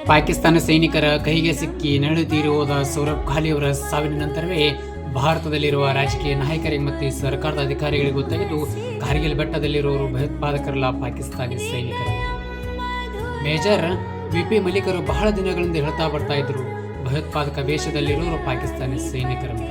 ಪಾಕಿಸ್ತಾನ ಸೈನಿಕರ ಕೈಗೆ ಸಿಕ್ಕಿ ನರಳುತ್ತೀರಿ ಹೋದ ಸೌರಭ್ ಘಾಲಿಯವರ ಸಾವಿನ ನಂತರವೇ ಭಾರತದಲ್ಲಿರುವ ರಾಜಕೀಯ ನಾಯಕರಿಗೆ ಮತ್ತು ಸರ್ಕಾರದ ಅಧಿಕಾರಿಗಳಿಗೆ ಗೊತ್ತಾಗಿದ್ದು, ಕಾರ್ಗಿಲ್ ಬೆಟ್ಟದಲ್ಲಿರುವವರು ಭಯೋತ್ಪಾದಕರಲ್ಲ, ಪಾಕಿಸ್ತಾನಿ ಸೈನಿಕರು. ಮೇಜರ್ ವಿಪಿ ಮಲಿಕರು ಬಹಳ ದಿನಗಳಿಂದ ಹೇಳ್ತಾ ಬರ್ತಾ ಇದ್ರು, ಭಯೋತ್ಪಾದಕ ವೇಷದಲ್ಲಿರುವವರು ಪಾಕಿಸ್ತಾನಿ ಸೈನಿಕರಂತ.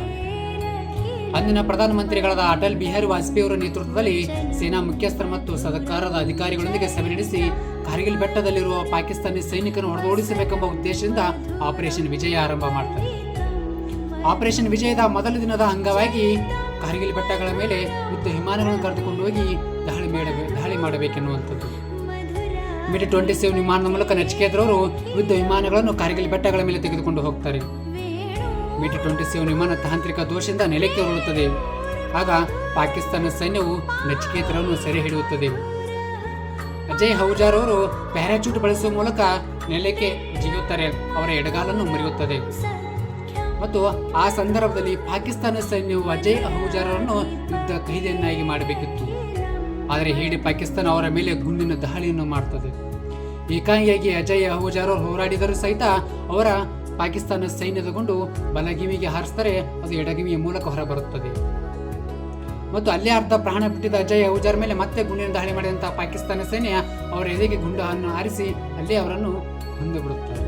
ಅಂದಿನ ಪ್ರಧಾನಮಂತ್ರಿಗಳಾದ ಅಟಲ್ ಬಿಹಾರಿ ವಾಜಪೇಯಿ ಅವರ ನೇತೃತ್ವದಲ್ಲಿ ಸೇನಾ ಮುಖ್ಯಸ್ಥರು ಮತ್ತು ಸರ್ಕಾರದ ಅಧಿಕಾರಿಗಳೊಂದಿಗೆ ಸಭೆ ನಡೆಸಿ ಕಾರ್ಗಿಲ್ ಬೆಟ್ಟದಲ್ಲಿರುವ ಪಾಕಿಸ್ತಾನಿ ಸೈನಿಕರನ್ನು ಹೊಡೆದೋಡಿಸಬೇಕೆಂಬ ಉದ್ದೇಶದಿಂದ ಆಪರೇಷನ್ ವಿಜಯ ಆರಂಭ ಮಾಡ್ತಾರೆ. ಆಪರೇಷನ್ ವಿಜಯದ ಮೊದಲ ದಿನದ ಅಂಗವಾಗಿ ಕಾರ್ಗಿಲ್ ಬೆಟ್ಟಗಳ ಮೇಲೆ ಯುದ್ಧ ವಿಮಾನಗಳನ್ನು ಕರೆದುಕೊಂಡು ಹೋಗಿ ದಾಳಿ ಮಾಡಬೇಕೆನ್ನುವಂಥದ್ದು. MiG-27 ವಿಮಾನದ ಮೂಲಕ ನಚಿಕೇತರವರು ಯುದ್ಧ ವಿಮಾನಗಳನ್ನು ಕಾರ್ಗಿಲ್ ಬೆಟ್ಟಗಳ ಮೇಲೆ ತೆಗೆದುಕೊಂಡು ಹೋಗ್ತಾರೆ. MiG-27 ವಿಮಾನ ತಾಂತ್ರಿಕ ದೋಷದಿಂದ ನೆಲಕ್ಕೆ ಉರುಳುತ್ತದೆ. ಆಗ ಪಾಕಿಸ್ತಾನ ಸೈನ್ಯವು ನಚಿಕೇತರನ್ನು ಸೆರೆ ಹಿಡಿಯುತ್ತದೆ. ಅಜಯ್ ಅಹುಜಾರ್ ಅವರು ಪ್ಯಾರಾಚೂಟ್ ಬಳಸುವ ಮೂಲಕ ನೆಲಕ್ಕೆ ಜಿಗಿಯುತ್ತಾರೆ. ಅವರ ಎಡಗಾಲನ್ನು ಮುರಿಯುತ್ತದೆ ಮತ್ತು ಆ ಸಂದರ್ಭದಲ್ಲಿ ಪಾಕಿಸ್ತಾನ ಸೈನ್ಯವು ಅಜಯ್ ಅಹುಜಾರ್ ಅವರನ್ನು ಯುದ್ಧ ಕೈದಿಯನ್ನಾಗಿ ಮಾಡಬೇಕಿತ್ತು. ಆದರೆ ಹೇಳಿ ಪಾಕಿಸ್ತಾನ ಅವರ ಮೇಲೆ ಗುಂಡಿನ ದಾಳಿಯನ್ನು ಮಾಡುತ್ತದೆ. ಏಕಾಂಗಿಯಾಗಿ ಅಜಯ್ ಅಹುಜಾರ್ ಅವರು ಹೋರಾಡಿದರೂ ಸಹಿತ ಅವರ ಪಾಕಿಸ್ತಾನ ಸೈನ್ಯದ ಗುಂಡು ಬಲಗಿವಿಗೆ ಹಾರಿಸ್ತಾರೆ. ಅದು ಎಡಗಿವಿಯ ಮೂಲಕ ಹೊರಬರುತ್ತದೆ ಮತ್ತು ಅಲ್ಲೇ ಅರ್ಧ ಪ್ರಾಣ ಬಿಟ್ಟಿದ್ದ ಅಜಯ್ ಅಹುಜಾರ್ ಮೇಲೆ ಮತ್ತೆ ಗುಂಡಿನ ದಾಳಿ ಮಾಡಿದಂತಹ ಪಾಕಿಸ್ತಾನ ಸೈನ್ಯ ಅವರ ಎದೆಗೆ ಗುಂಡನ್ನು ಹಾರಿಸಿ ಅಲ್ಲೇ ಅವರನ್ನು ಕೊಂದು ಬಿಡುತ್ತಾರೆ.